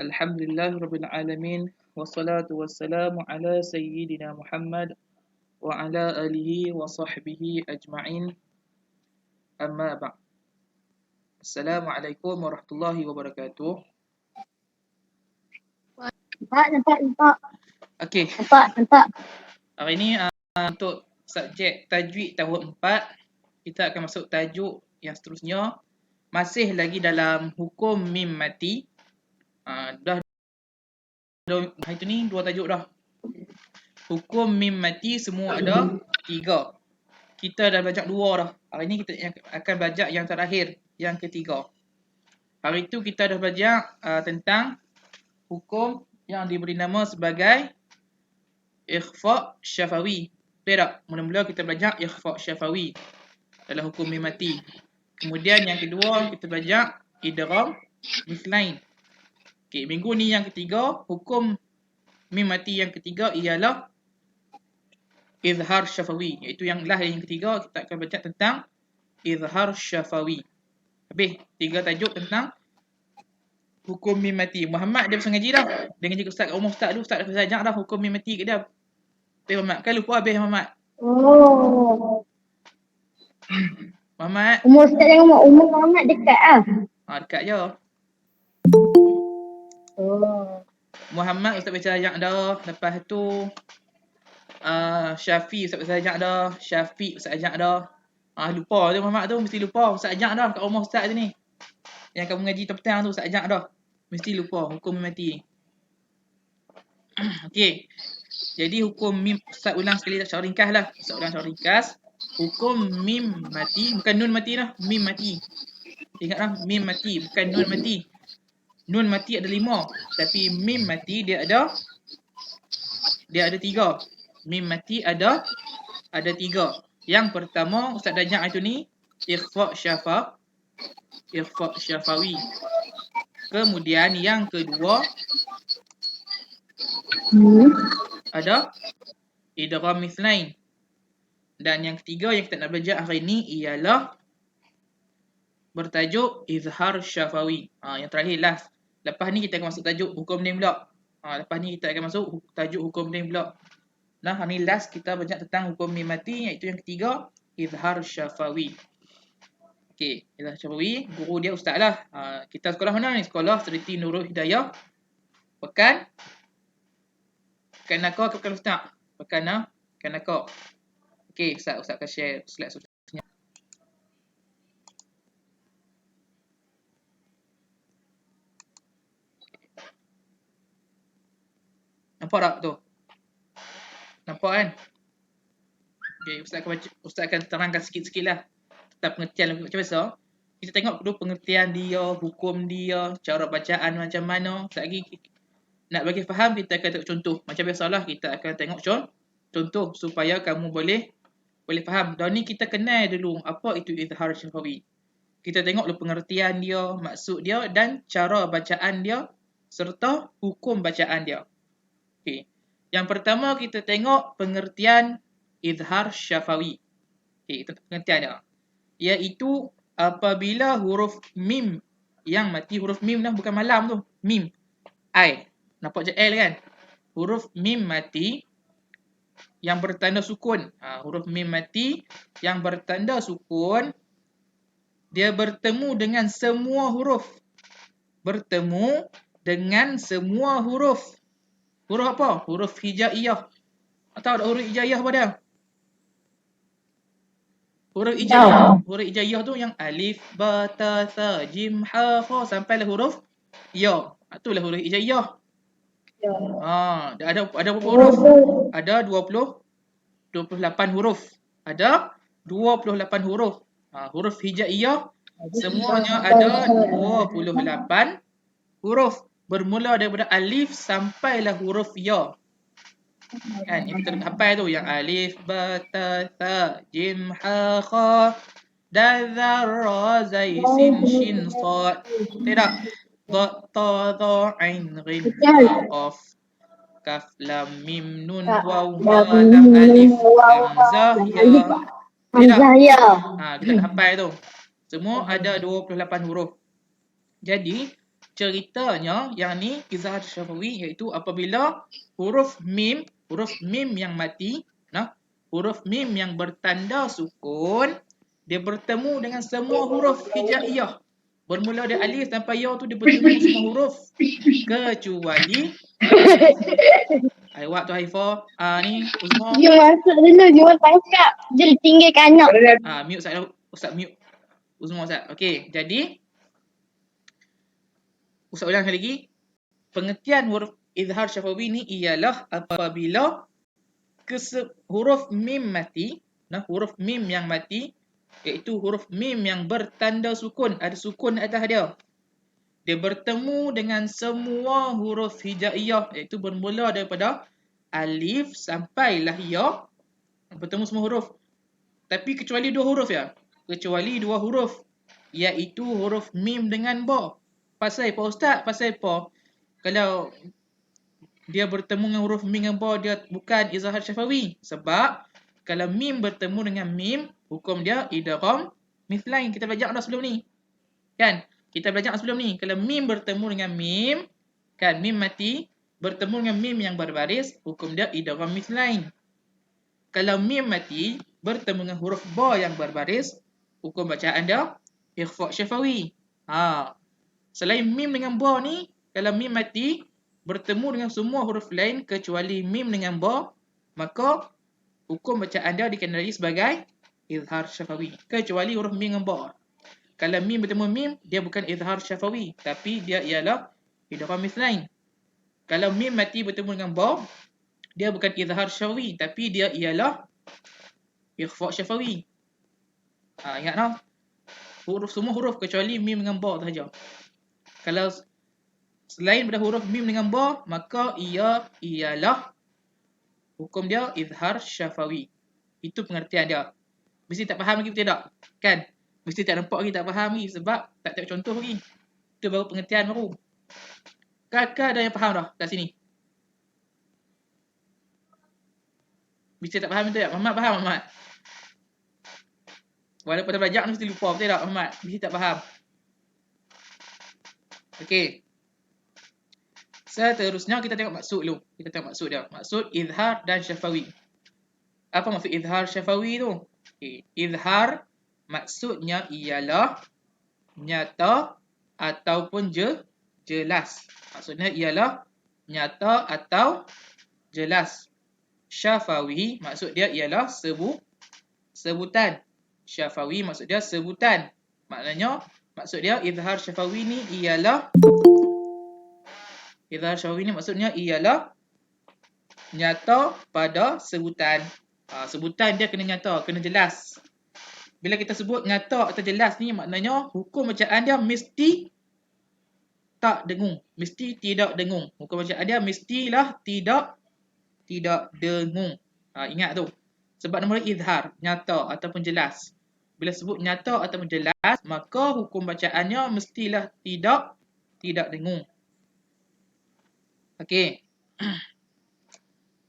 Alhamdulillahirabbil alamin wassalatu wassalamu ala sayyidina Muhammad wa ala alihi wa sahbihi ajma'in. Amma ba'd. Assalamualaikum warahmatullahi wabarakatuh. Nampak. Okey, Nampak. hari ni untuk subjek tajwid tahun 4, kita akan masuk tajuk yang seterusnya. Masih lagi dalam hukum mim mati. Hari tu ni 2 tajuk dah. Hukum mim mati semua ada 3. Kita dah belajar 2 dah. Hari ni kita akan belajar yang terakhir, yang ketiga. Hari tu kita dah belajar tentang hukum yang diberi nama sebagai ikhfa' syafawi. Betul tak? Mula-mula kita belajar ikhfa' syafawi dalam hukum mim mati. Kemudian yang kedua kita belajar idgham mithlain. Okey, minggu ni yang ketiga, hukum mim mati yang ketiga ialah izhar syafawi, iaitu yang ketiga kita akan belajar tentang izhar syafawi. Habis 3 tajuk tentang hukum mim mati. Muhammad dia pasal ngaji dah. Dia ngaji ke Ustaz kat rumah Ustaz dulu, Ustaz dah pasal ajak dah hukum mim mati ke dia. Habis Muhammad kan lupa habis Muhammad. Muhammad. Umur Ustaz dengan umur Muhammad dekat ah. Dekat je. Muhammad Ustaz baca ajak dah. Lepas tu Syafi Ustaz baca ajak dah. Syafiq Ustaz ajak dah. Lupa tu Muhammad tu, mesti lupa. Ustaz ajak dah kat rumah Ustaz tu ni. Yang kamu ngaji petang tu Ustaz ajak dah. Mesti lupa hukum mim mati. Okey. Jadi hukum mim, Ustaz ulang sekali secara ringkas lah. Ustaz ulang secara ringkas. Hukum mim mati, bukan nun mati lah, mim mati. Ingatlah, mim mati, bukan nun mati. Nun mati ada 5, tapi mim mati dia ada 3. Mim mati ada 3. Yang pertama Ustaz dah ajak itu ni ikhfa' syafawi. Kemudian yang kedua ada idgham mithlain. Dan yang ketiga yang kita nak belajar hari ini ialah bertajuk izhar syafawi. Yang terakhir last. Lepas ni kita akan masuk tajuk hukum name pula. Lepas ni kita akan masuk tajuk hukum name pula. Nah, hari ni last kita belajar tentang hukum mim mati, iaitu yang ketiga izhar syafawi. Okey, izhar syafawi, guru dia ustaz lah. Kita sekolah mana ni? Sekolah Seriti Nurul Hidayah. Pekan Nakau ke Pekan Ustaz? Pekan Nakau. Okey, Ustaz akan share slide seterusnya. Nampak tak tu? Nampak kan? Okey, Ustaz akan terangkan sikit-sikit lah tentang pengertian macam biasa. Kita tengok dulu pengertian dia, hukum dia, cara bacaan macam mana. Lagi nak bagi faham, kita akan tengok contoh. Macam biasalah, kita akan tengok contoh supaya kamu boleh faham. Dan ni kita kenal dulu apa itu izhar syafawi. Kita tengok dulu pengertian dia, maksud dia dan cara bacaan dia serta hukum bacaan dia. Okey. Yang pertama kita tengok pengertian izhar syafawi. Okey, itu pengertian dia. Iaitu apabila huruf mim yang mati, huruf mim dah bukan malam tu, mim. I. Nampak je L kan? Huruf mim mati yang bertanda sukun. Huruf mim mati yang bertanda sukun, dia bertemu dengan semua huruf. Bertemu dengan semua huruf. Huruf apa? Huruf hijaiyah. Atau ada huruf hijaiyah apa dia? Huruf hijaiyah. Huruf hijaiyah tu yang alif, ba, ta, tha, jim, ha, kha sampailah huruf ya. Itulah huruf hijaiyah. Ada berapa huruf? Ada 28 huruf. Ada 28 huruf. Huruf hijaiyah semuanya ada 28 huruf. Bermula daripada alif sampailah huruf ya. Kan yang kita hafal tu, yang alif, ba, ta, tha, jim, ha, kha, dal, zal, ra, zai, sin, shin, sad. Tidak. Dha, ta, dha, ain, ghin, qaf, kaf, lam, mim, nun, waw, ha, lam, alif, hamzah, ya. Tidak. Kita nak hafal tu. Semua ada 28 huruf. Jadi ceritanya yang ni izhar syafawi, iaitu apabila huruf mim yang mati, huruf mim yang bertanda sukun, dia bertemu dengan semua huruf hijaiyah. Bermula dari alif sampai ya tu dia bertemu semua huruf kecuali Aiwak tu Haifah. Ni Uzma. Dia masuk dulu, dia tangkap. Dia tinggalkan anak. Mute Ustaz. Ustaz mute. Uzma Ustaz. Okey, jadi Ustaz ulang sekali lagi. Pengertian huruf izhar syafawi ni ialah apabila huruf mim mati, huruf mim yang mati, iaitu huruf mim yang bertanda sukun, ada sukun atas dia. Dia bertemu dengan semua huruf hijaiyah, iaitu bermula daripada alif sampailah ya, bertemu semua huruf. Tapi kecuali dua huruf ya. Kecuali dua huruf, iaitu huruf mim dengan ba. Pasal apa Ustaz? Pasal apa? Kalau dia bertemu dengan huruf mim dengan ba, dia bukan izhar syafawi. Sebab kalau mim bertemu dengan mim, hukum dia idgham mithlain. Kita belajar dah sebelum ni. Kan? Kita belajar sebelum ni. Kalau mim bertemu dengan mim, kan mim mati, bertemu dengan mim yang berbaris, hukum dia idgham mithlain. Kalau mim mati, bertemu dengan huruf ba yang berbaris, hukum bacaan dia ikhfa syafawi. Selain mim dengan ba ni, kalau mim mati, bertemu dengan semua huruf lain kecuali mim dengan ba, maka hukum bacaan dia dikenali sebagai izhar syafawi. Kecuali huruf mim dengan ba. Kalau mim bertemu mim, dia bukan izhar syafawi, tapi dia ialah idgham mithlain. Kalau mim mati bertemu dengan ba, dia bukan izhar syafawi, tapi dia ialah ikhfa syafawi. Ingat tak? Semua huruf kecuali mim dengan ba sahaja. Kalau selain daripada huruf mim dengan ba, maka ia ialah hukum dia izhar syafawi. Itu pengertian dia. Mesti tak faham lagi betul tak? Kan? Mesti tak nampak lagi, tak faham lagi sebab tak tengok contoh lagi. Itu baru pengertian baru. Kakak ada yang faham dah kat sini? Mesti tak faham betul tak? Muhammad faham Muhammad? Walaupun dah belajar mesti lupa betul tak Muhammad? Mesti tak faham. Okey. Seterusnya kita tengok maksud dulu. Kita tengok maksud dia. Maksud izhar dan syafawi. Apa maksud izhar syafawi tu? Okay. Izhar maksudnya ialah nyata ataupun jelas. Maksudnya ialah nyata atau jelas. Syafawi maksud dia ialah sebutan. Syafawi maksud dia sebutan. Maknanya maksud dia izhar syafawi ni ialah maksudnya ialah nyata pada sebutan. Sebutan dia kena nyata, kena jelas. Bila kita sebut nyata atau jelas ni, maknanya hukum bacaan dia mesti tak dengung. Mesti tidak dengung. Hukum bacaan dia mestilah tidak dengung. Ingat tu. Sebab nama dia izhar, nyata ataupun jelas. Bila sebut nyata ataupun jelas, maka hukum bacaannya mestilah tidak dengung. Okey.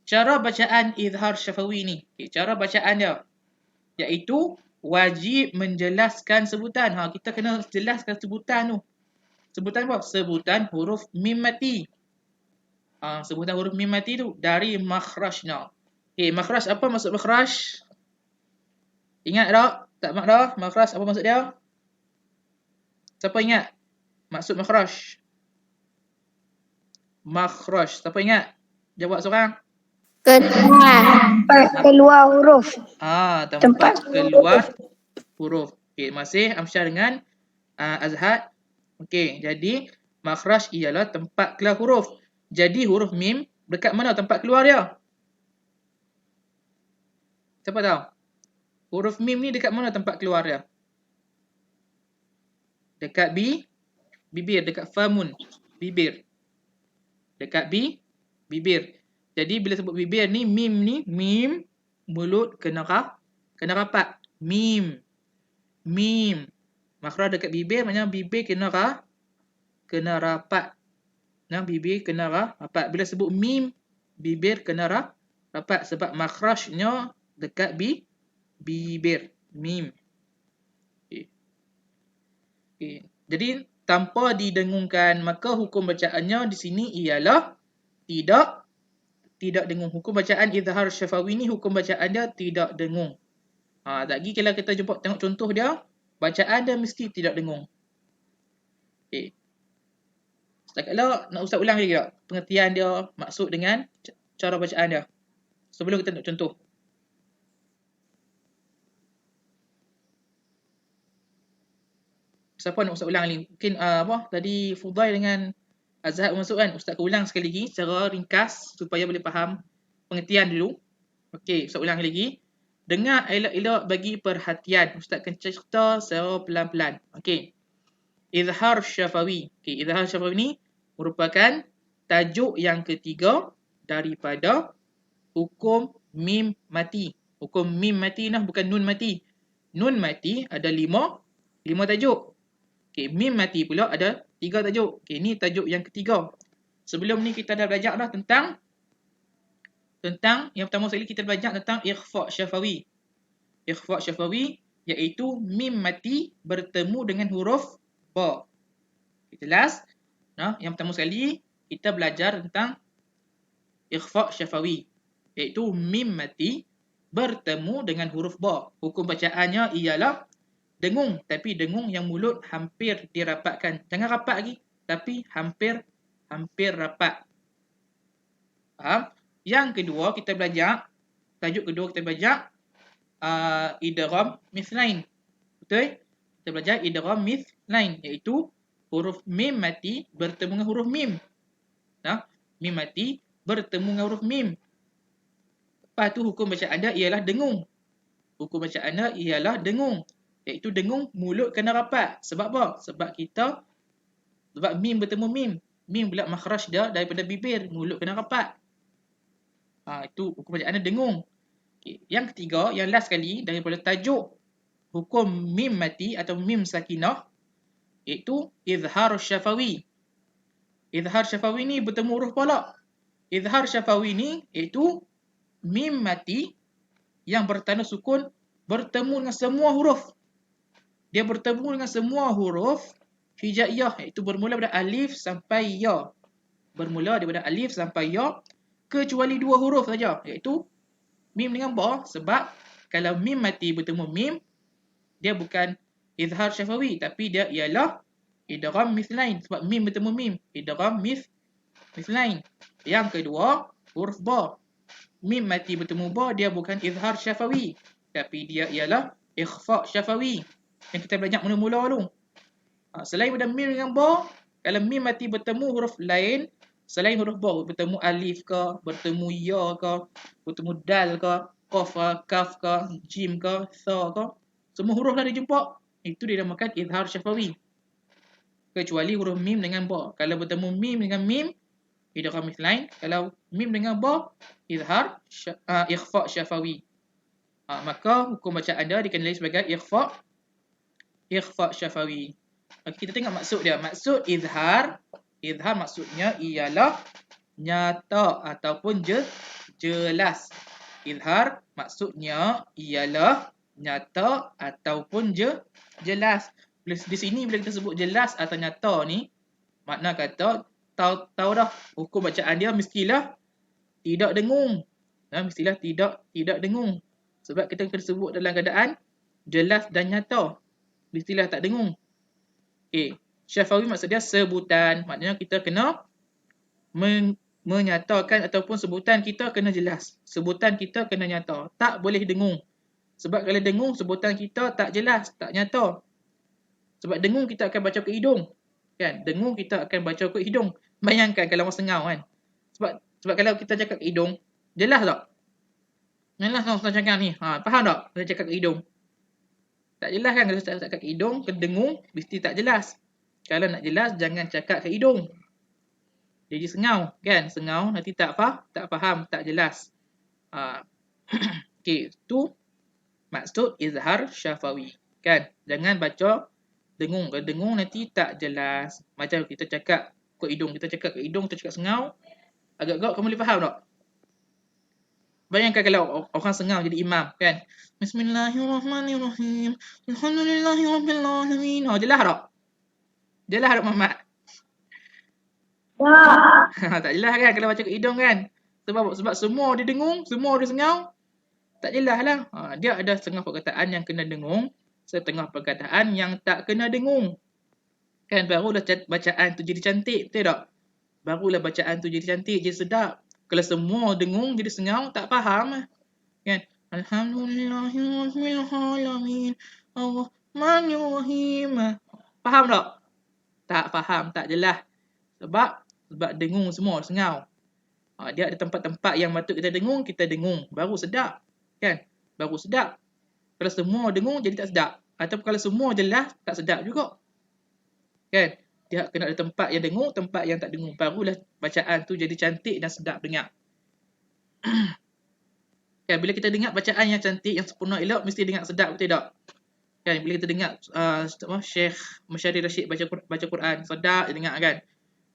Cara bacaan izhar syafawi ni. Cara bacaan dia iaitu wajib menjelaskan sebutan. Kita kena jelaskan sebutan tu. Sebutan apa? Sebutan huruf mim mati. Sebutan huruf mim mati tu dari makhrajnya. Makhraj, apa maksud makhraj? Ingat tak? Tak mak dah? Makhraj apa maksud dia? Siapa ingat? Maksud makhraj. Makhraj. Siapa ingat? Jawab seorang. Keluar huruf. Tempat keluar huruf. Okey, masih Amsyar dengan Azhad. Okey, jadi makhraj ialah tempat keluar huruf. Jadi huruf mim dekat mana tempat keluar dia? Siapa tahu? Huruf mim ni dekat mana tempat keluar dia? Dekat bibir, dekat famun, bibir. Dekat bibir. Jadi bila sebut bibir ni, mim, mulut kena rapat. Mim. Makhraj dekat bibir, maknanya bibir kena rapat. Bibir kena rapat. Bila sebut mim, bibir kena rapat sebab makhrajnya dekat bibir. Mim. Okay. Jadi tanpa didengungkan, maka hukum bacaannya di sini ialah tidak dengung. Hukum bacaan izhar syafawi ni hukum bacaan dia tidak dengung. Lagi kalau kita jumpa tengok contoh dia, bacaan dia mesti tidak dengung. Okey. Setakat nak Ustaz ulang lagi tak? Pengertian dia, maksud dengan cara bacaan dia. Sebelum kita nak contoh. Siapa nak Ustaz ulang ni? Mungkin tadi Fudail dengan Azhar masuk kan? Ustaz akan ulang sekali lagi secara ringkas supaya boleh faham pengertian dulu. Okey, Ustaz ulang lagi. Dengar elok-elok bagi perhatian. Ustaz akan cerita secara pelan-pelan. Okey. Izhar syafawi. Okey, izhar syafawi ni merupakan tajuk yang ketiga daripada hukum mim mati. Hukum mim mati nah, bukan nun mati. Nun mati ada 5 tajuk. Okey, mim mati pula ada 3 tajuk. Okey, ni tajuk yang ketiga. Sebelum ni kita dah belajar dah tentang yang pertama sekali kita belajar tentang ikhfa syafawi. Ikhfa syafawi iaitu mim mati bertemu dengan huruf ba. Jelas? Nah, yang pertama sekali kita belajar tentang ikhfa syafawi iaitu mim mati bertemu dengan huruf ba. Hukum bacaannya ialah dengung, tapi dengung yang mulut hampir dirapatkan. Jangan rapat lagi, tapi hampir rapat. Faham? Yang kedua kita belajar, tajuk kedua kita belajar idgham mithlain. Betul? Kita belajar idgham mithlain iaitu huruf mim mati bertemu dengan huruf mim. Nah, mim mati bertemu dengan huruf mim. Lepas tu hukum bacaan dia ialah dengung. Hukum bacaan dia ialah dengung. Iaitu dengung mulut kena rapat. Sebab apa? Sebab mim bertemu mim. Mim pula makhraj dia daripada bibir. Mulut kena rapat. Itu hukum bacaan dia dengung. Okay. Yang ketiga, yang last sekali daripada tajuk hukum mim mati atau mim sakinah iaitu izhar syafawi. Izhar syafawi ni bertemu huruf pala. Izhar syafawi ni iaitu mim mati yang bertanda sukun bertemu dengan semua huruf. Dia bertemu dengan semua huruf hijaiyah iaitu bermula daripada alif sampai ya. Bermula daripada alif sampai ya kecuali 2 huruf saja iaitu mim dengan ba. Sebab kalau mim mati bertemu mim, dia bukan izhar syafawi tapi dia ialah idgham mithlain. Sebab mim bertemu mim, idgham mithlain. Yang kedua, huruf ba. Mim mati bertemu ba, dia bukan izhar syafawi tapi dia ialah ikhfa syafawi yang kita belajar mula-mula dulu. Selain daripada mim dengan ba, kalau mim mati bertemu huruf lain selain huruf ba, bertemu alif ke, bertemu ya ke, bertemu dal ke, qaf ke, kaf ke, jim ke, tha ke, semua huruf dah dijumpa, itu dinamakan izhar syafawi. Kecuali huruf mim dengan ba. Kalau bertemu mim dengan mim, idgham mithlain. Kalau mim dengan ba, ikhfa syafawi. Maka hukum bacaan dia dikenali sebagai ikhfa syafawi. Okay, kita tengok maksud dia. Maksud izhar maksudnya ialah nyata ataupun jelas. Izhar maksudnya ialah nyata ataupun jelas. Di sini bila kita sebut jelas atau nyata ni, makna kata tahu dah hukum bacaan dia mestilah tidak dengung. Mestilah tidak dengung. Sebab kita kena sebut dalam keadaan jelas dan nyata. Mestilah tak dengung. Okay. Syafawi maksud dia sebutan. Maknanya kita kena menyatakan ataupun sebutan kita kena jelas. Sebutan kita kena nyata. Tak boleh dengung. Sebab kalau dengung, sebutan kita tak jelas, tak nyata. Sebab dengung kita akan baca ke hidung. Kan? Dengung kita akan baca ke hidung. Bayangkan kalau orang sengau kan. Sebab kalau kita cakap ke hidung, jelas tak? Jelas tak Ustaz cakap ni? Faham tak? Kita cakap ke hidung. Tak jelas kan kalau Ustaz cakap ke hidung, ke dengung, mesti tak jelas. Kalau nak jelas, jangan cakap ke hidung. Jadi sengau, kan? Sengau nanti tak faham, tak jelas. Okey, tu maksud izhar syafawi. Kan? Jangan baca dengung. Kalau dengung nanti tak jelas. Macam kita cakap ke hidung, kita cakap sengau, agak-agak kamu boleh faham tak? Bayangkan kalau orang sengau jadi imam, kan? Bismillahirrahmanirrahim. Alhamdulillahirabbil alamin. Jelas tak? Jelas tak Muhammad? Tak. Tak jelas kan kalau baca kat hidung kan? Sebab semua dia dengung, semua dia sengau. Tak jelas lah. Dia ada setengah perkataan yang kena dengung, setengah perkataan yang tak kena dengung. Kan barulah bacaan tu jadi cantik, betul tak? Barulah bacaan tu jadi cantik, jadi sedap. Kalau semua dengung jadi sengau, tak faham. Kan? Alhamdulillahirrahmanirrahim. Ar-Rahmanirrahim. Faham tak? Tak faham, tak jelas. Sebab dengung semua, sengau. Dia ada tempat-tempat yang patut kita dengung, baru sedap. Kan? Baru sedap. Kalau semua dengung, jadi tak sedap. Ataupun kalau semua jelas, tak sedap juga. Kan? Dia kena ada tempat yang dengung, tempat yang tak dengung. Barulah bacaan tu jadi cantik dan sedap dengar. Kan? Bila kita dengar bacaan yang cantik, yang sempurna elok, mesti dengar sedap, betul tak? Kan? Bila kita dengar Syekh Masyari Rashid baca Quran, sedap dia dengar kan?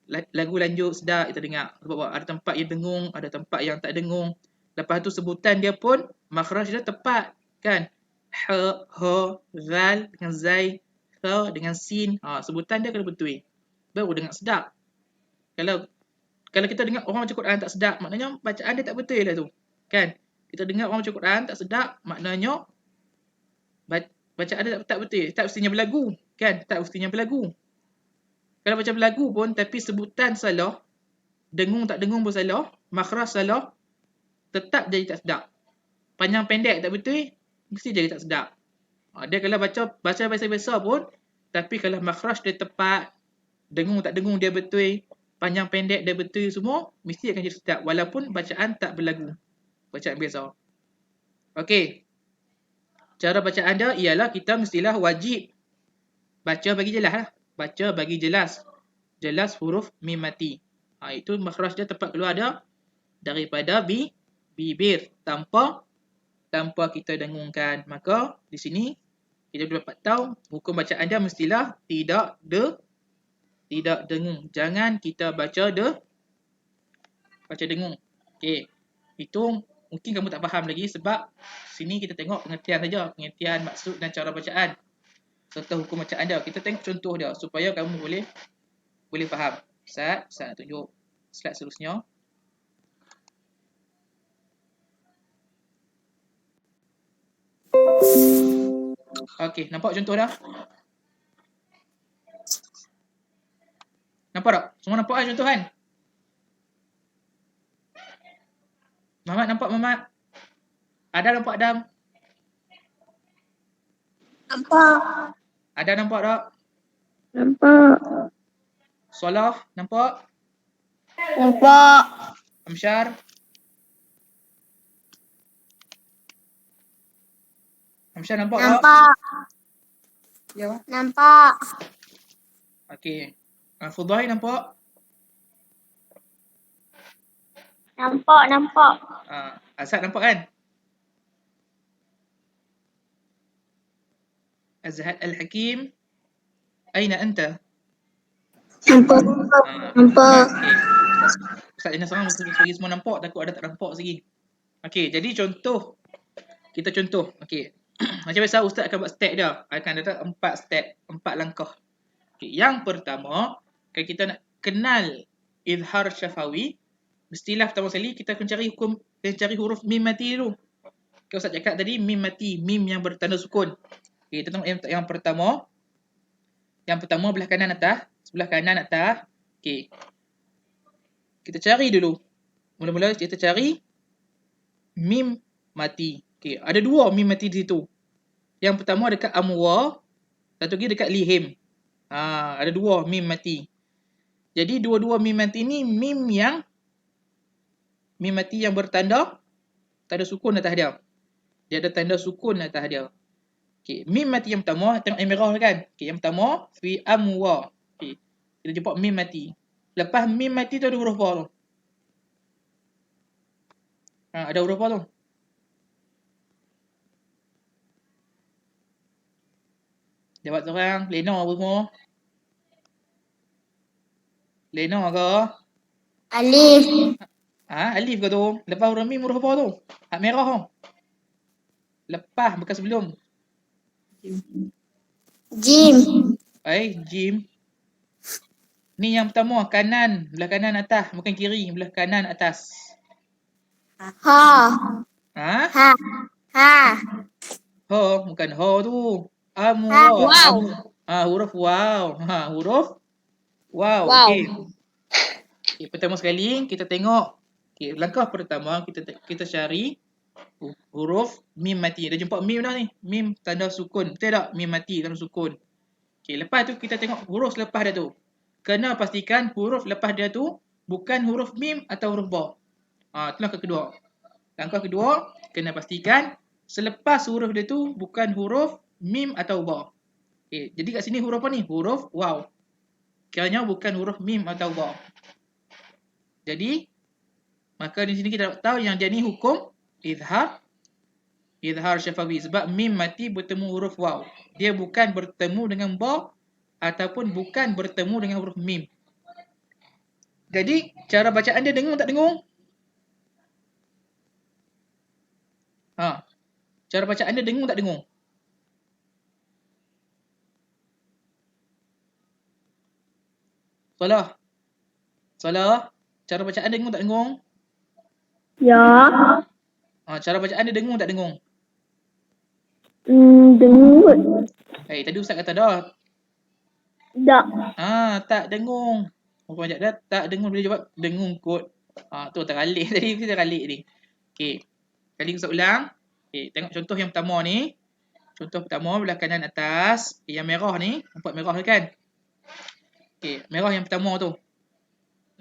Lagu lanjut sedap kita dengar. Sebab ada tempat yang dengung, ada tempat yang tak dengung. Lepas tu sebutan dia pun makhraj dia tepat, kan? Ha, zal dengan zai, tha dengan sin. Sebutan dia kena betul. Baru dengar sedap. Kalau kita dengar orang baca Quran tak sedap, maknanya bacaan dia tak betul lah tu. Kan? Kita dengar orang baca Quran tak sedap, maknanya bacaan dia tak betul. Tak mestinya berlagu, kan? Tak mestinya berlagu. Kalau baca berlagu pun tapi sebutan salah, dengung tak dengung pun salah, makhraj salah, tetap jadi tak sedap. Panjang pendek tak betul, mesti jadi tak sedap. Dia kalau baca biasa-biasa pun, tapi kalau makhraj dia tepat, dengung tak dengung dia betul, panjang pendek dia betul semua, mesti akan jadi sedap walaupun bacaan tak berlagu. Bacaan biasa. Okey. Cara bacaan dia ialah kita mestilah wajib baca bagi jelas lah. Baca bagi jelas. Jelas huruf mim mati. Itu makhraj dia tepat keluar dia daripada bibir tanpa kita dengungkan. Maka di sini kita dapat tahu hukum bacaan dia mestilah tidak dengung. Jangan kita baca dengung. Okey. Itu mungkin kamu tak faham lagi sebab sini kita tengok pengertian saja, pengertian maksud dan cara bacaan serta hukum bacaan dia. Kita tengok contoh dia supaya kamu boleh faham. Ustaz nak tunjuk slide seterusnya. Okey, nampak contoh dah? Nampak tak? Semua nampak kan contoh kan? Muhammad nampak Muhammad? Ada nampak Adam? Nampak. Ada nampak tak? Nampak. Solah nampak? Nampak. Amsyar? Amsyar nampak tak? Nampak. Ya. Nampak. Okey. Fudhai nampak? Nampak. Azhar nampak kan? Azhar Al-Hakim. Aina anta? Nampak. Nampak. Okey. Ustaz Ina seorang bagi semua nampak, takut ada tak nampak lagi. Okey, jadi contoh. Kita contoh. Okey. Macam biasa Ustaz akan buat step dia. Akan ada 4 step, 4 langkah. Okay. Yang pertama, kalau kita nak kenal izhar syafawi, mestilah pertama sekali kita akan cari huruf mim mati dulu. Okay, Ustaz cakap tadi mim mati, mim yang bertanda sukun. Okay, kita tengok yang pertama. Yang pertama belah kanan atas, sebelah kanan atas. Okay. Kita cari dulu. Mula-mula kita cari mim mati. Okay, ada 2 mim mati di situ. Yang pertama dekat amwa, satu lagi dekat lihim. Ada 2 mim mati. Jadi dua-dua mim mati ni mim mati yang bertanda tanda sukun atas dia. Dia ada tanda sukun atas dia. Okey, mim mati yang pertama tengok yang merah kan? Okey, yang pertama fi amwa. Okey. Kita jumpa mim mati. Lepas mim mati tu ada huruf apa tu? Ada huruf apa tu? Jawab seorang, Lena apa semua? Lena ke? Alif. Alif ke tu? Lepas huruf mim huruf apa tu? Hak merah tu. Lepas bukan sebelum. Jim. Jim. Ni yang pertama, kanan. Belah kanan atas. Bukan kiri. Belah kanan atas. Ha. Ha? Ha. Ha. Ho. Bukan ho tu. Amu. Ha. Wow. Amu. Huruf wow. Huruf wow. Wow. Okey. Okay, pertama sekali kita tengok. Okay, langkah pertama kita cari huruf mim mati. Dah jumpa mim dah ni. Mim tanda sukun. Betul tak? Mim mati tanda sukun. Okay, lepas tu kita tengok huruf lepas dia tu. Kena pastikan huruf lepas dia tu bukan huruf mim atau huruf ba. Itu langkah kedua. Langkah kedua, kena pastikan selepas huruf dia tu bukan huruf mim atau ba. Okay, jadi kat sini huruf apa ni? Huruf waw. Kiranya bukan huruf mim atau ba. Jadi, maka di sini kita dapat tahu yang dia ni hukum izhar syafawi. Sebab mim mati bertemu huruf waw. Dia bukan bertemu dengan ba ataupun bukan bertemu dengan huruf mim. Jadi, cara bacaan dia dengung tak dengung? Cara bacaan dia dengung tak dengung? Salah. Cara bacaan dengung tak dengung? Ya. Cara bacaan dia dengung tak dengung? Dengung. Tadi Ustaz kata dah. Tak. Tak dengung. Orang banyak dah tak dengung, boleh jawab dengung kot. Tu teralik tadi, kita teralik ni. Okey. Kali Ustaz ulang. Okey, tengok contoh yang pertama ni. Contoh pertama belah kanan atas, yang merah ni, nampak merah kan? Okey, merah yang pertama tu.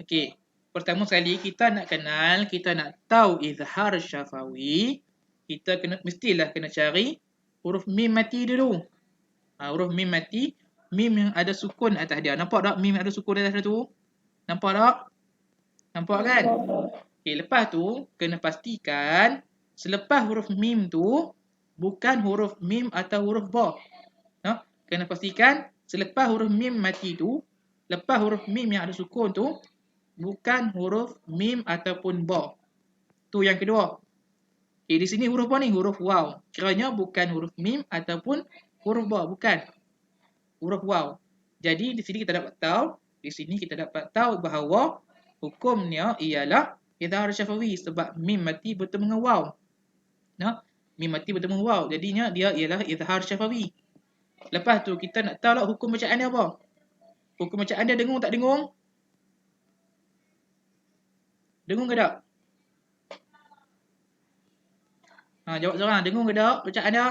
Okey. Pertama sekali kita nak kenal, kita nak tahu izhar syafawi, kita mestilah kena cari huruf mim mati dulu. Huruf mim mati, mim yang ada sukun atas dia. Nampak tak mim yang ada sukun atas dia tu? Nampak tak? Nampak kan? Okey, lepas tu kena pastikan selepas huruf mim tu bukan huruf mim atau huruf ba. Kena pastikan selepas huruf mim mati tu, lepas huruf mim yang ada sukun tu bukan huruf mim ataupun ba. Tu yang kedua. Di sini huruf apa ni? Huruf waw. Kiranya bukan huruf mim ataupun huruf ba, bukan. Huruf waw. Jadi di sini kita dapat tahu bahawa hukumnya ialah izhar syafawi sebab mim mati bertemu dengan waw. Mim mati bertemu waw. Jadinya dia ialah izhar syafawi. Lepas tu kita nak tahu lah hukum bacaan dia apa. Hukum bacaan dia dengung tak dengung? Dengung ke tak? Jawab seorang. Dengung ke tak bacaan dia?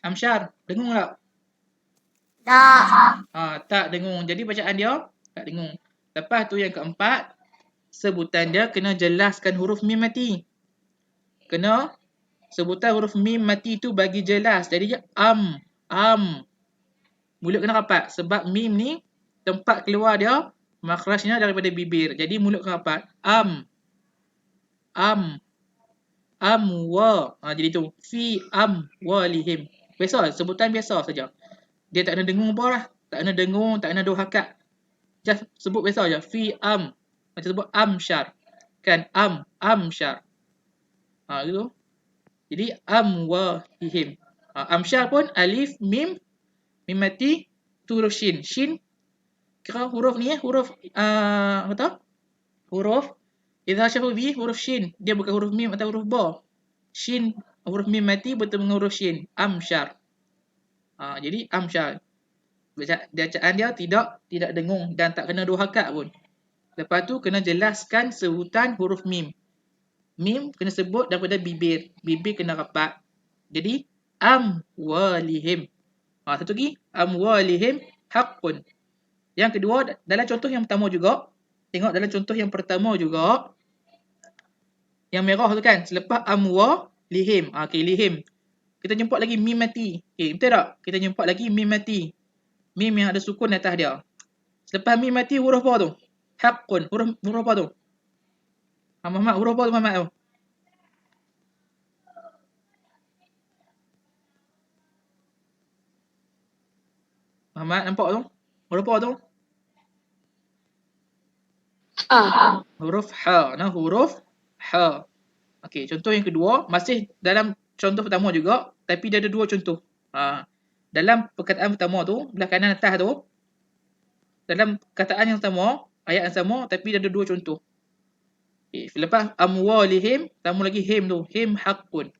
Amsyar, dengung tak? Tak. Tak dengung. Jadi bacaan dia tak dengung. Lepas tu yang keempat, sebutan dia kena jelaskan huruf mim mati. Kena sebutan huruf mim mati tu bagi jelas. Jadi am. Mulut kena rapat. Sebab mim ni tempat keluar dia makhrajnya daripada bibir. Jadi mulut kena rapat. Amwa. Jadi tu. Fi amwalihim. Biasa, sebutan biasa saja. Dia tak kena dengung apa lah. Tak kena dengung, tak kena dua hakat. Just sebut biasa saja. Fi am. Macam sebut amsyar. Kan? Amsyar. Gitu. Jadi amwalihim. Amsyar pun alif, mim mati, tu huruf shin. Shin, kira huruf ni huruf huruf izhar syafawi, huruf shin. Dia bukan huruf mim atau huruf ba. Shin, huruf mim mati bertemu dengan huruf shin. Amsyar. Jadi amsyar. Bacaan dia tidak dengung dan tak kena dua hakat pun. Lepas tu kena jelaskan sebutan huruf mim. Mim kena sebut daripada bibir. Bibir kena rapat. Jadi amwalihim. Satu lagi, amwalihim haqqun. Yang kedua, dalam contoh yang pertama juga, tengok dalam contoh yang pertama juga, yang merah tu kan, selepas amwalihim, okey, lihim, kita jumpa lagi mim mati. Okey, betul tak? Kita jumpa lagi mim mati. Mim yang ada sukun atas dia. Selepas mim mati, huruf apa tu? Haqqun. Huruf apa tu? Muhammad, huruf apa tu Muhammad tu? Muhammad, nampak tu? Huruf apa tu? Huruf ha. Huruf ha. Okey, contoh yang kedua, masih dalam contoh pertama juga, tapi dia ada dua contoh. Dalam perkataan pertama tu, belah kanan atas tu, dalam kataan yang sama, ayat yang sama tapi ada dua contoh. Okay, lepas amwalihim, tambah lagi him tu, him haqqun.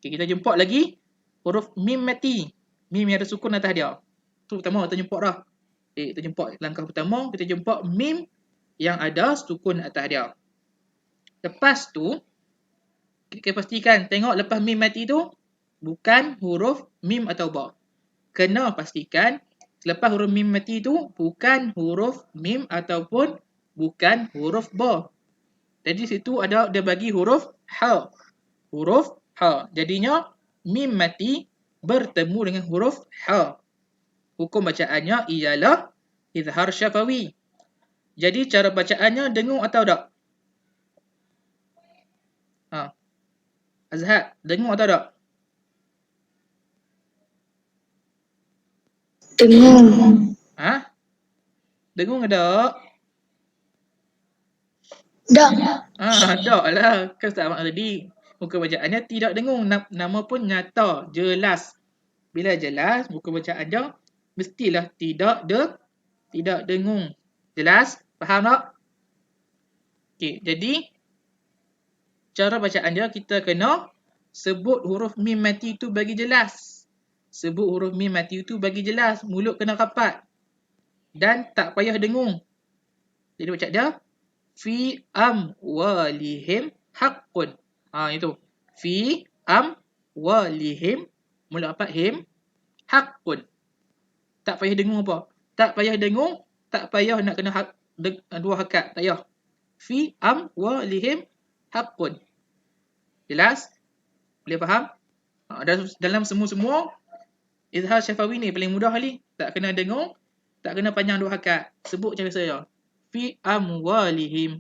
Okay, kita jumpa lagi huruf mim mati. Mim yang ada sukun atas dia. Tu pertama kita jumpa dah. Okay, kita jumpa langkah pertama, kita jumpa mim yang ada sukun atas dia. Lepas tu, kita pastikan, tengok lepas mim mati tu, bukan huruf mim atau ba. Kena pastikan, selepas huruf mim mati tu, bukan huruf mim ataupun bukan huruf ba. Jadi situ ada dia bagi huruf ha. Huruf ha. Jadinya, mim mati bertemu dengan huruf ha. Hukum bacaannya ialah izhar syafawi. Jadi cara bacaannya dengung atau tak? Ha. Azhar, dengung atau tak? Dengung. Ha? Dengung tak? Dah. Tak lah. Kan Ustaz Ahmad tadi. Muka bacaannya tidak dengung. Nama pun nyata. Jelas. Bila jelas, muka bacaan dia mestilah tidak dengung. Jelas? Faham tak? Okey, jadi cara bacaan dia kita kena sebut huruf mim mati itu bagi jelas. Sebut huruf mim mati itu bagi jelas. Mulut kena rapat. Dan tak payah dengung. Jadi baca dia fi amwalihim haqqun. Itu. Fi amwalihim, mulut rapat him, haqqun. Tak payah dengung apa? Tak payah dengung, tak payah nak kena dua hakat, tak payah. Fi amwalihim haqqun. Jelas? Boleh faham? Dalam semua-semua, izhar syafawi ni paling mudah kali. Tak kena dengung, tak kena panjang dua hakat. Sebut macam biasa je. Fi amwalihim.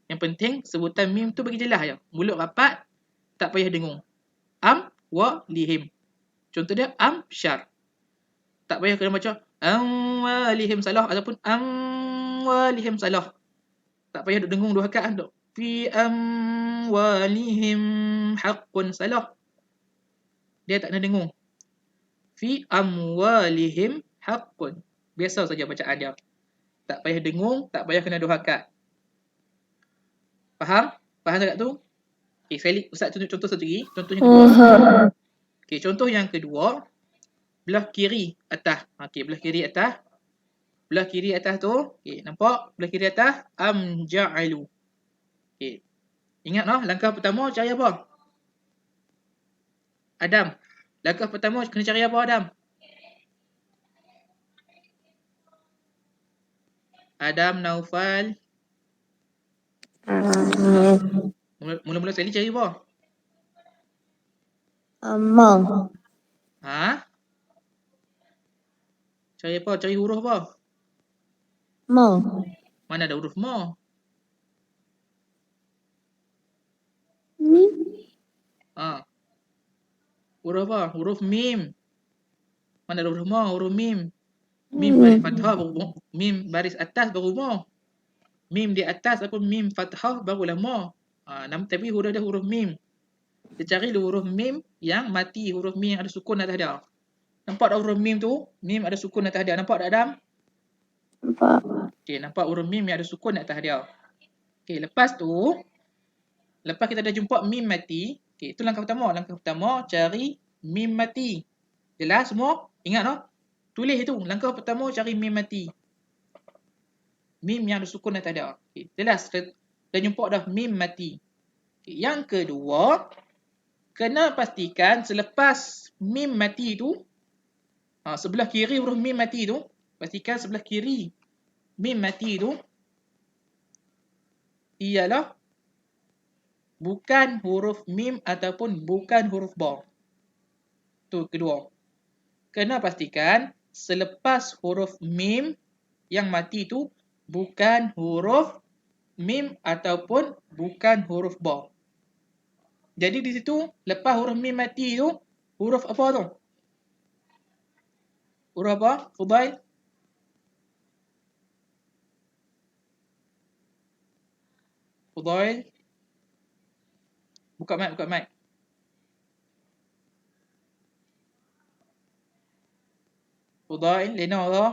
Yang penting sebutan mim tu bagi jelas je. Mulut rapat, tak payah dengung. Amwalihim. Contoh dia amsyar. Tak payah kena baca amwalihim salah ataupun amwalihim salah. Tak payah duk dengung dua hakat kan. Fi amwalihim haqqun salah. Dia tak kena dengung. Fi amwalihim haqqun. Biasa saja bacaan dia. Tak payah dengung, tak payah kena dua hakat. Faham? Faham tak tu? Okay, sekali Ustaz tunjuk contoh satu lagi. Contoh yang kedua. Okay, contoh yang kedua. Belah kiri atas. Okay, belah kiri atas. Belah kiri atas tu. Okay, nampak? Belah kiri atas. Amja'alu. Okay. Ingat lah, langkah pertama cari apa? Adam. Langkah pertama kena cari apa, Adam? Adam, Naufal. Mula-mula sekali cari apa? Ma. Ha? Cari apa? Cari huruf apa? Ma. Mana ada huruf ma? Ni. Huruf apa? Huruf mim. Mana ada huruf ma? Huruf mim. Mim baris fathah baru mim baris atas baru ma. Mim di atas apa mim fathah barulah ma. Tapi huruf dia huruf mim. Kita cari huruf mim yang mati, huruf mim yang ada sukun atas dia. Nampak tak huruf mim tu? Mim ada sukun atas dia. Nampak tak, Adam? Nampak. Okey, nampak huruf mim yang ada sukun atas dia. Okey, lepas kita dah jumpa mim mati. Okey, itu langkah pertama. Langkah pertama cari mim mati. Jelas semua? Ingat tak? Tulis itu. Langkah pertama cari mim mati. Mim yang ada sukun atas dia. Okay, jelas. Dah jumpa dah mim mati. Okay, yang kedua, kena pastikan selepas mim mati tu, sebelah kiri huruf mim mati tu, pastikan sebelah kiri mim mati tu ialah bukan huruf mim ataupun bukan huruf ba. Tu kedua. Kena pastikan selepas huruf mim yang mati tu bukan huruf mim ataupun bukan huruf ba. Jadi di situ lepas huruf mim mati tu huruf apa tu? Huruf apa? Fudail? Fudail? Buka mic. Fudail, Lena Allah.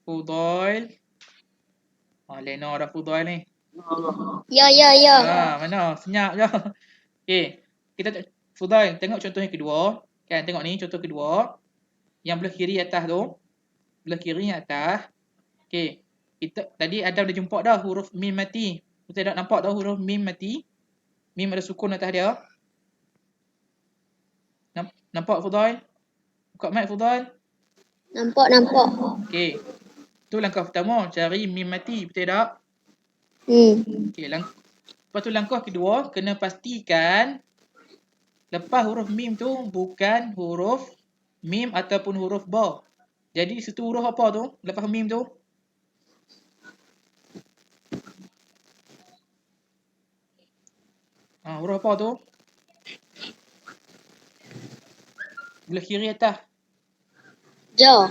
Fudail. Lena dah Fudail ni. Ya, ya, ya. Mana? Senyap je. Okey. Kita Fudail, tengok contoh yang kedua. Kan, tengok ni contoh kedua. Yang belah kiri atas tu. Belah kiri atas. Okey. Tadi Adam dah jumpa dah huruf mim mati. Kita dah nampak dah huruf mim mati. Mim ada sukun atas dia. Nampak Fudail? Buka mic Fudail. Nampak. Okey. Tu langkah pertama, cari mim mati, betul tak? Okey, lepas tu langkah kedua, kena pastikan lepas huruf mim tu bukan huruf mim ataupun huruf ba. Jadi situ huruf apa tu? Lepas mim tu? Huruf apa tu? Belah kiri atas. Ja.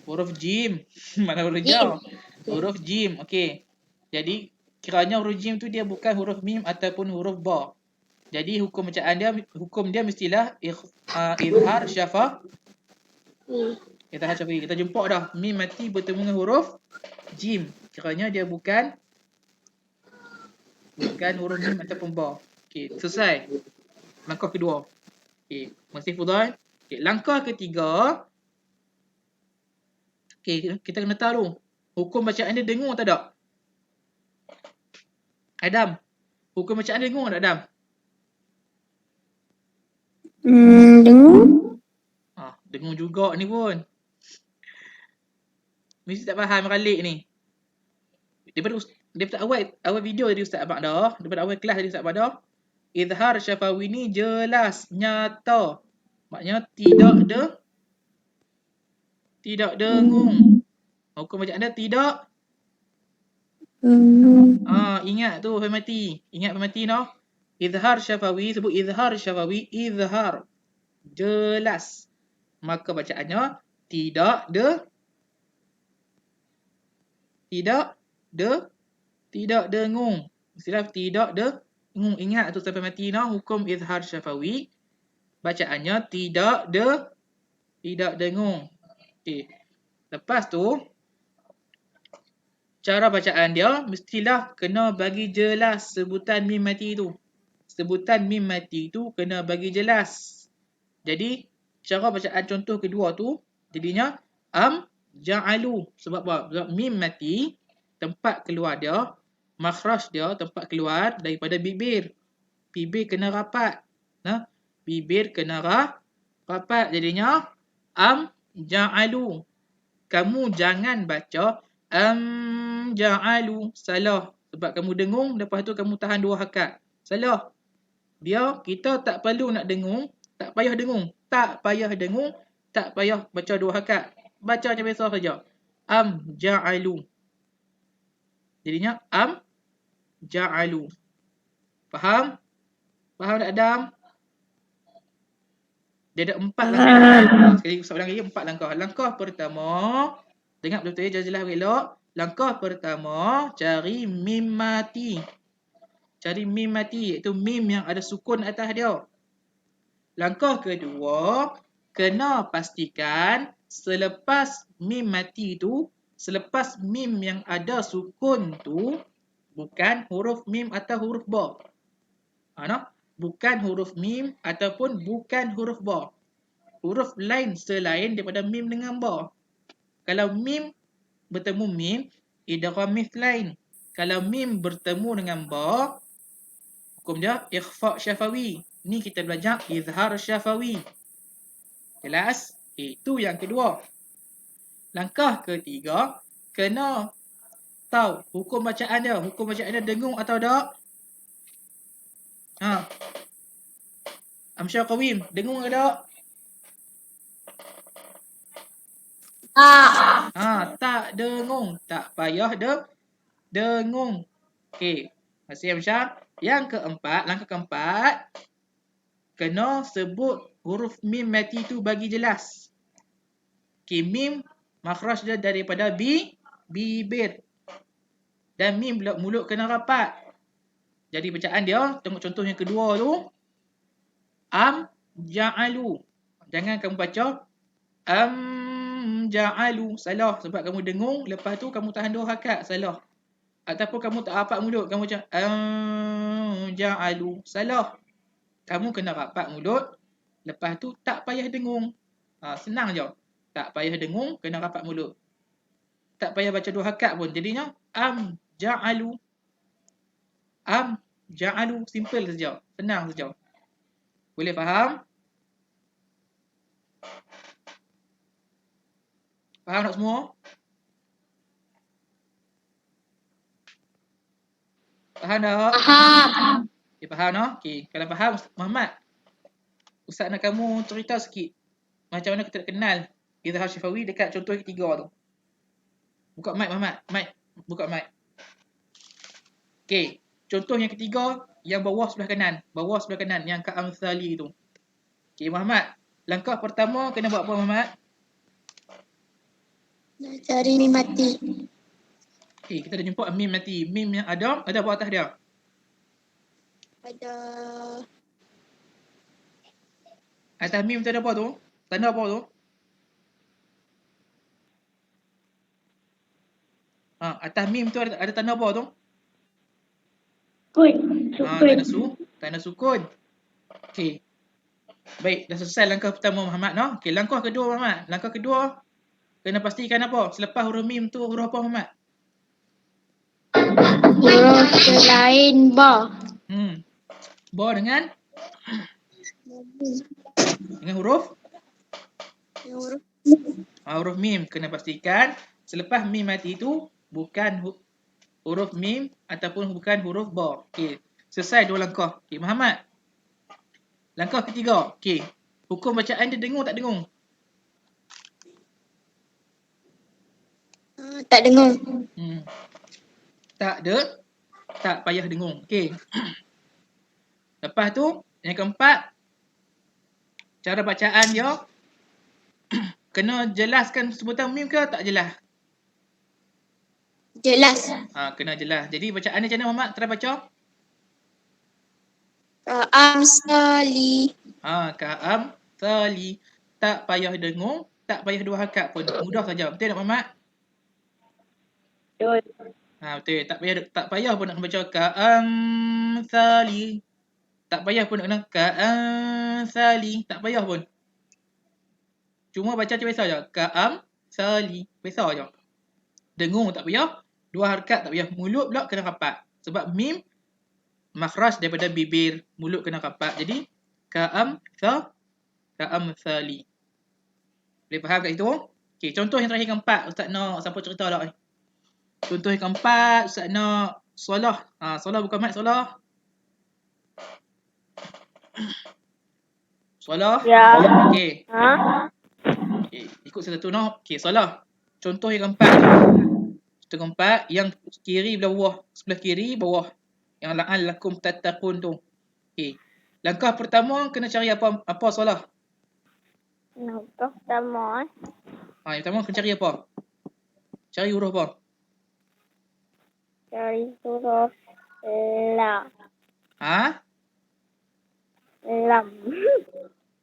Huruf jim. Mana huruf ja? Huruf jim. Okey. Jadi kiranya huruf jim tu dia bukan huruf mim ataupun huruf ba. Jadi hukum dia mestilah izhar syafah. Izhar syafah. Kita jumpa dah mim mati bertemu dengan huruf jim. Kiranya dia bukan huruf mim ataupun ba. Okey, selesai. Langkah kedua. Okey, masih Fudail. Okey, langkah ketiga. Okey, kita kena tahu hukum bacaan dia dengung tak tak? Adam, hukum bacaan dia dengung tak Adam? Dengung. Dengung juga ni pun. Mesti tak faham kalik ni. Daripada awal video tadi Ustaz Abang dah. Daripada awal kelas tadi Ustaz Abang dah. Izhar syafawi ni jelas, nyata. Maknanya tidak dengung. Hukum bacaan dia tidak. Ingat tu Femati. Ingat Femati no. Izhar syafawi, sebut izhar syafawi, izhar. Jelas. Maka bacaannya tidak dengung. Istilah tidak dengung. Ingat tu sampai mati no. Hukum izhar syafawi. Bacaannya tidak dengung. Okey. Lepas tu cara bacaan dia mestilah kena bagi jelas sebutan mim mati tu. Sebutan mim mati tu kena bagi jelas. Jadi cara bacaan contoh kedua tu jadinya ja'alu. Sebab apa? Sebab mim mati tempat keluar dia, makhraj dia tempat keluar daripada bibir. Bibir kena rapat. Bibir kena rapat. Jadinya ja'alu. Kamu jangan baca ja'alu. Salah. Sebab kamu dengung, lepas tu kamu tahan 2 hakat. Salah. Kita tak perlu nak dengung. Tak payah dengung. Tak payah baca 2 hakat. Baca macam biasa saja. Ja'alu. Jadinya ja'alu. Faham? Faham tak Adam? Dia ada 4 langkah. Sekali ulang lagi 4 langkah. Langkah pertama, dengar betul-betul ya, jelas elok. Langkah pertama, cari mim mati. Cari mim mati, iaitu mim yang ada sukun atas dia. Langkah kedua, kena pastikan selepas mim mati tu, selepas mim yang ada sukun tu, bukan huruf mim atau huruf ba. Bukan huruf mim ataupun bukan huruf ba. Huruf lain selain daripada mim dengan ba. Kalau mim bertemu mim, idgham mithlain. Kalau mim bertemu dengan ba, hukum dia ikhfa syafawi. Ni kita belajar izhar syafawi. Jelas? Itu yang kedua. Langkah ketiga, kena tahu hukum bacaan dia. Hukum bacaan dia dengung atau tak? Amsyar Qawim, dengung ke tak? Tak dengung. Tak payah dengung. Okey. Masih Amsyar. Langkah keempat, kena sebut huruf mim mati tu bagi jelas. Okey, mim makhraj dia daripada bibir. Dan mim mulut kena rapat. Jadi bacaan dia, tengok contoh yang kedua tu. Ja'alu. Jangan kamu baca ja'alu. Salah. Sebab kamu dengung. Lepas tu kamu tahan 2 harakat. Salah. Ataupun kamu tak rapat mulut. Kamu macam ja'alu. Salah. Kamu kena rapat mulut. Lepas tu tak payah dengung. Senang je. Tak payah dengung. Kena rapat mulut. Tak payah baca 2 harakat pun. Jadinya ja'alu. Ja'alu. Simple saja. Senang saja. Boleh faham? Faham tak semua? Faham tak? Faham. Okay, faham tak? Okay. Kalau faham, Muhammad, Ustaz nak kamu cerita sikit macam mana kita nak kenal Izhar Syafawi dekat contoh yang ketiga tu. Buka mic Muhammad. Buka mic. Okay. Contoh yang ketiga, yang bawah sebelah kanan. Bawah sebelah kanan, yang ka'amthali tu. Okay, Muhammad. Langkah pertama kena buat apa, Muhammad? Nak cari mim mati. Okay, kita dah jumpa mim mati. Mim yang ada apa atas dia? Ada Atas mim tu ada apa tu? Tanda apa tu? Atas mim tu ada tanda apa tu? sukun. Tanda sukun. Okey. Baik, dah selesai langkah pertama Muhammad, no? Okey, langkah kedua Muhammad. Langkah kedua kena pastikan apa? Selepas huruf mim tu huruf apa Muhammad? Huruf selain ba. Ba dengan huruf? Huruf mim. Kena pastikan selepas mim mati tu bukan huruf mim ataupun bukan huruf ba. Okey. Selesai 2 langkah. Okey, Muhammad. Langkah ketiga. Okey. Hukum bacaan dia dengung tak dengung? Tak dengar. Tak payah dengung. Okey. Lepas tu, yang keempat, cara bacaan dia kena jelaskan sebutan mim ke tak jelas? Jelas. Kena jelas. Jadi bacaan dia macam mana Muhammad? Try baca. Ka'amsali. Ka'amthali. Tak payah dengung, tak payah 2 harakat pun. Mudah saja. Betul tak Muhammad? Betul. Betul. Tak payah pun nak baca ka'amthali. Tak payah pun nak kena ka'amthali. Tak payah pun. Cuma baca macam biasa je. Ka'amthali. Biasa je. Dengung tak payah. 2 harakat tak payah. Mulut pula kena rapat. Sebab mim makhraj daripada bibir. Mulut kena rapat. Jadi ka'amthali. Boleh faham kat situ? Okey, contoh yang terakhir keempat. Ustaz nak siapa cerita lah. Contoh yang keempat, Ustaz nak solah. Solah bukan mic, solah. Solah? Ya. Okey. Okey, ikut satu noh. Okey, solah. Contoh yang keempat. Contoh keempat, yang kiri bawah, sebelah kiri bawah. Yang la'allakum tattaqun tu. Okey. Langkah pertama kena cari apa solah? Langkah pertama. Yang pertama kena cari apa? Cari huruf apa? Cari huruf la. Lam.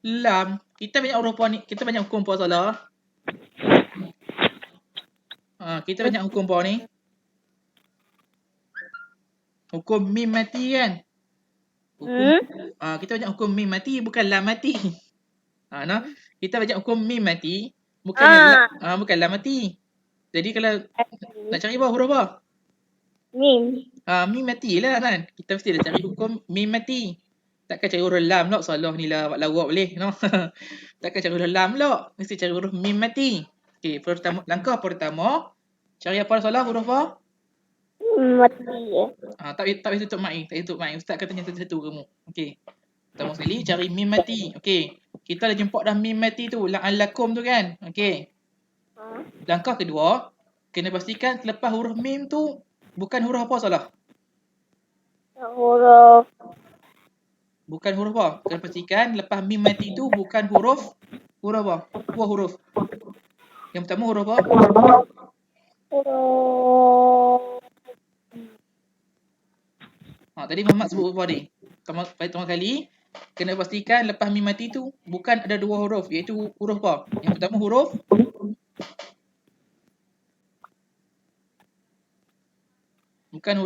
Lam. Kita banyak huruf apa ni? Kita banyak hukum apa solah? Kita banyak hukum apa ni? Hukum mim mati kan? Kita banyak hukum mim mati bukan lam mati. Nah, kita banyak hukum mim mati bukan bukan lam mati. Jadi kalau nak cari apa huruf apa? Mim. Mim mati lah kan. Kita mesti dah cari hukum mim mati. Takkan cari huruf lam pula. Salah ni lah lawak boleh. No? Takkan cari huruf lam pula. Mesti cari huruf mim mati. Okey, langkah pertama cari apa salah huruf apa? Mati. Tak payah tutup mic. Tak payah tutup mic. Ustaz akan tanya satu-satu kamu. Okey. Pertama sekali cari mim mati. Okey. Kita dah jumpa dah mim mati tu. La'allakum tu kan. Okey. Langkah kedua, kena pastikan selepas huruf mim tu bukan huruf apa salah? Bukan huruf apa? Kena pastikan lepas mim mati tu bukan huruf apa? Dua huruf. Yang pertama huruf apa? Tadi Muhammad sebut apa ni? Pertama kali kena pastikan lepas mim mati tu bukan ada 2 huruf, iaitu huruf apa? Yang pertama huruf Bukan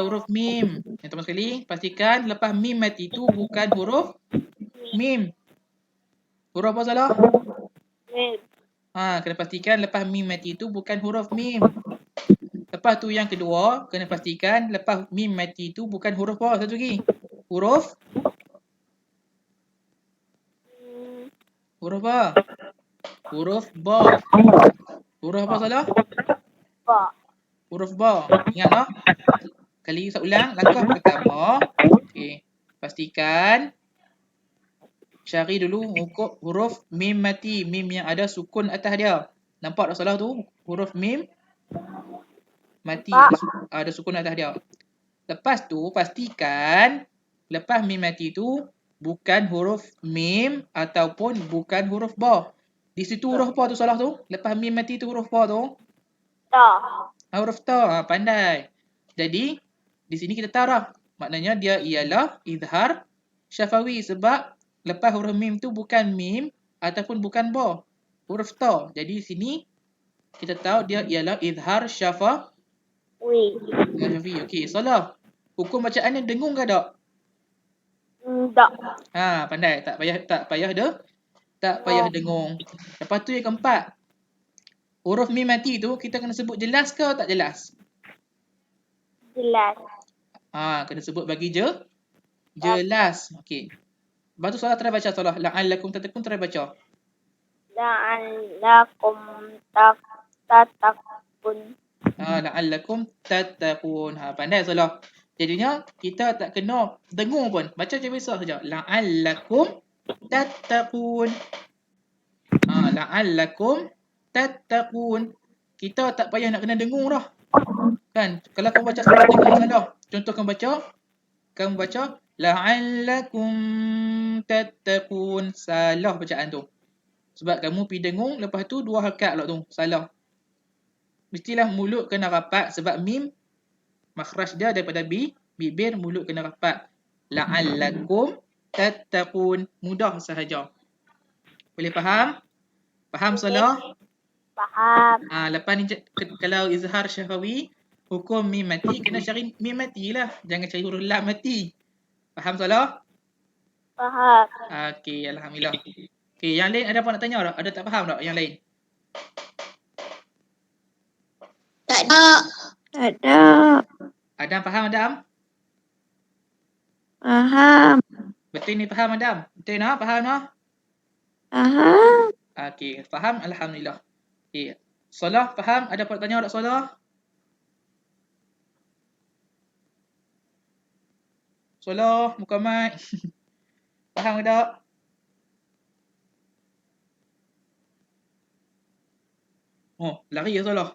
huruf mim. Yang pertama sekali, pastikan lepas mim mati itu bukan huruf mim. Huruf apa salah? Mim. Kena pastikan lepas mim mati itu bukan huruf mim. Lepas tu yang kedua, kena pastikan lepas mim mati itu bukan huruf apa. Satu lagi. Huruf apa? Huruf ba. Huruf apa salah? Ba. Huruf ba. Ingat tak? Kali saya ulang. Langkah pertama. Okey. Pastikan. Cari dulu huruf mim mati. Mim yang ada sukun atas dia. Nampak tak salah tu? Huruf mim mati. Ada sukun atas dia. Lepas tu pastikan lepas mim mati tu bukan huruf mim ataupun bukan huruf ba. Di situ huruf apa tu salah tu? Lepas mim mati tu huruf apa tu? Ta. Huruf ta. Pandai. Jadi di sini kita tahu dah. Maknanya dia ialah izhar syafawi sebab lepas huruf mim tu bukan mim ataupun bukan ba. Huruf ta. Jadi sini kita tahu dia ialah izhar syafawi. Okey, salah. Hukum bacaannya dengung ke tak? Tak. Pandai. Tak payah dengung. Lepas tu yang keempat. Huruf mim mati tu kita kena sebut jelas ke tak jelas? Jelas. Kena sebut bagi jelas. Okey. Lepas tu soalan try baca soalan. La'allakum tattaqun try baca. La'allakum tattaqun. La'allakum tattaqun. Pandai soalan. Jadinya kita tak kena dengung pun. Baca macam biasa saja. La'allakum tattaqun. La'allakum tattaqun. Kita tak payah nak kena dengung dah. Kan? Kalau kamu baca salah, dengung salah. Contoh kamu baca la'allakum tattaqun. Salah bacaan tu. Sebab kamu pergi dengung, lepas tu 2 harakat lah tu. Salah. Mestilah mulut kena rapat sebab mim makhraj dia daripada bibir, mulut kena rapat. La'allakum tattaqun. Mudah sahaja. Boleh faham? Faham salah? Faham. Lepas ni kalau izhar syafawi, hukum mim mati, kena cari mim mati lah. Jangan cari huruf lam mati. Faham salah? Faham. Okey, alhamdulillah. Okey, yang lain ada apa nak tanya tak? Ada tak faham tak yang lain? Tak ada. Tak ada. Adam faham Adam? Faham. Betul ni faham Adam? Betul nak? Faham nak? Faham. Okey, faham alhamdulillah. Okey. Solah faham? Ada apa nak tanya tak Solah? Solah, buka mic. Faham ke tak? Oh, lari ya Solah.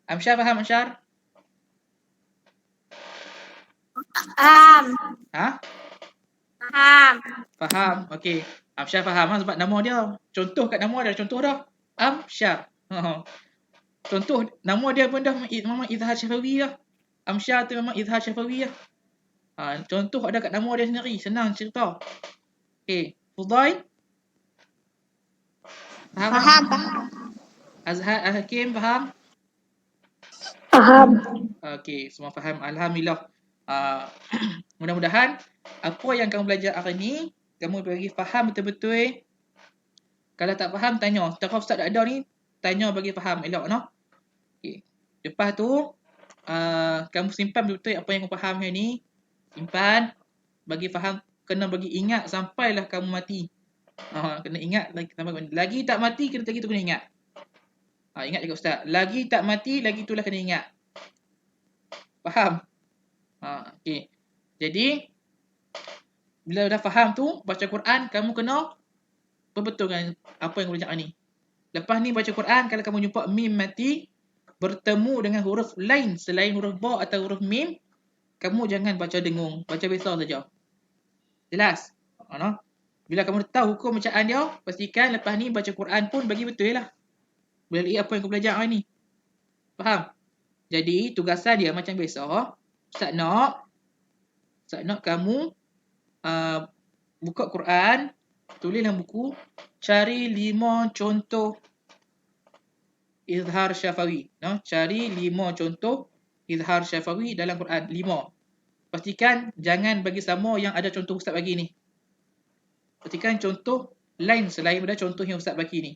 Amsyar faham Amsyar? Faham. Faham. Faham. Okey. Amsyar faham sebab nama dia. Contoh kat nama dia, contoh dah. Amsyar. Contoh nama dia pun dah memang izhar syafawi dah. Amsyar tu memang izhar syafawi dah. Contoh ada kat nama dia sendiri. Senang cerita. Okey. Fudail? Faham. Azhar Hakim faham? Faham. Okey, semua faham. Alhamdulillah. Mudah-mudahan apa yang kamu belajar hari ni, kamu bagi faham betul-betul. Kalau tak faham, tanya. Kalau Ustaz tak ada ni, tanya bagi faham. Elok, no? Okey. Lepas tu, kamu simpan betul-betul apa yang kamu faham hari ni. Simpan. Bagi faham. Kena bagi ingat sampailah kamu mati. Kena ingat. Lagi tak mati, kena lagi tu kena ingat. Ingat juga Ustaz. Lagi tak mati, lagi itulah kena ingat. Faham? Okey. Jadi, bila dah faham tu, baca Quran, kamu kena perbetulkan apa yang belajar ni. Lepas ni baca Quran, kalau kamu jumpa mim mati, bertemu dengan huruf lain selain huruf ba atau huruf mim, kamu jangan baca dengung. Baca biasa saja. Jelas? Bila kamu tahu hukum bacaan dia, pastikan lepas ni baca Quran pun bagi betul lah. Boleh apa yang kau belajar hari ni. Faham? Jadi, tugasan dia macam biasa. Ustaz nak kamu buka Quran, tulis dalam buku, cari 5 contoh izhar syafawi. No, cari 5 contoh izhar syafawi dalam Quran. 5. Pastikan jangan bagi sama yang ada contoh Ustaz bagi ni. Pastikan contoh lain selain daripada contoh yang Ustaz bagi ni.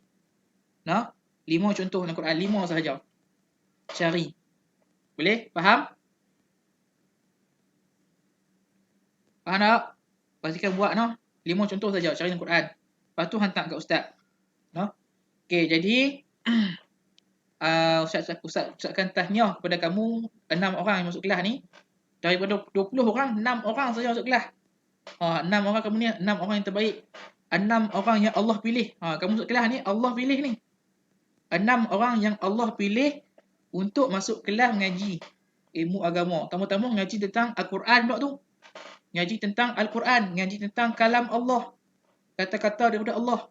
No, 5 contoh dalam Quran. 5 sahaja. Cari. Boleh? Faham? Faham tak? Pastikan buat no. 5 contoh saja cari dalam Quran. Lepas tu hantar kat Ustaz. No. Okey, jadi Ustaz akan tanya kepada kamu 6 orang yang masuk kelas ni. Daripada 20 orang, 6 orang saja masuk kelas. 6 orang kamu ni 6 orang yang terbaik. 6 orang yang Allah pilih. Kamu masuk kelas ni Allah pilih ni. 6 orang yang Allah pilih untuk masuk kelas mengaji ilmu agama. Tama-tama ngaji tentang Al-Quran pula tu. Ngaji tentang Al-Quran, ngaji tentang kalam Allah. Kata-kata daripada Allah.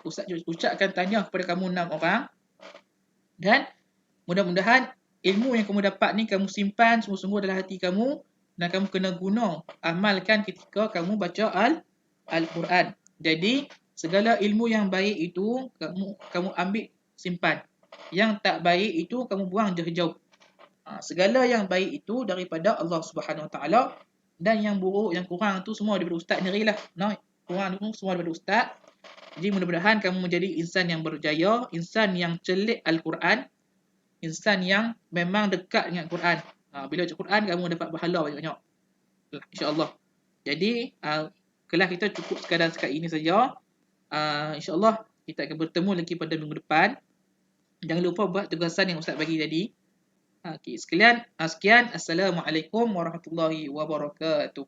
Ustaz ucapkan tanya kepada kamu 6 orang. Dan mudah-mudahan ilmu yang kamu dapat ni kamu simpan sungguh-sungguh dalam hati kamu dan kamu kena guna, amalkan ketika kamu baca Al-Quran. Jadi segala ilmu yang baik itu kamu ambil simpan. Yang tak baik itu kamu buang jauh-jauh. Segala yang baik itu daripada Allah Subhanahu Wa Taala dan yang buruk, yang kurang tu semua daripada ustaz sendirilah. Kurang tu semua daripada ustaz. Jadi mudah-mudahan kamu menjadi insan yang berjaya, insan yang celik Al-Quran, insan yang memang dekat dengan Al-Quran. Bila baca Quran kamu dapat pahala banyak-banyak. InsyaAllah. Jadi kelas kita cukup sekadar ini saja. InsyaAllah kita akan bertemu lagi pada minggu depan. Jangan lupa buat tugasan yang Ustaz bagi tadi. Okey, sekian. Assalamualaikum warahmatullahi wabarakatuh.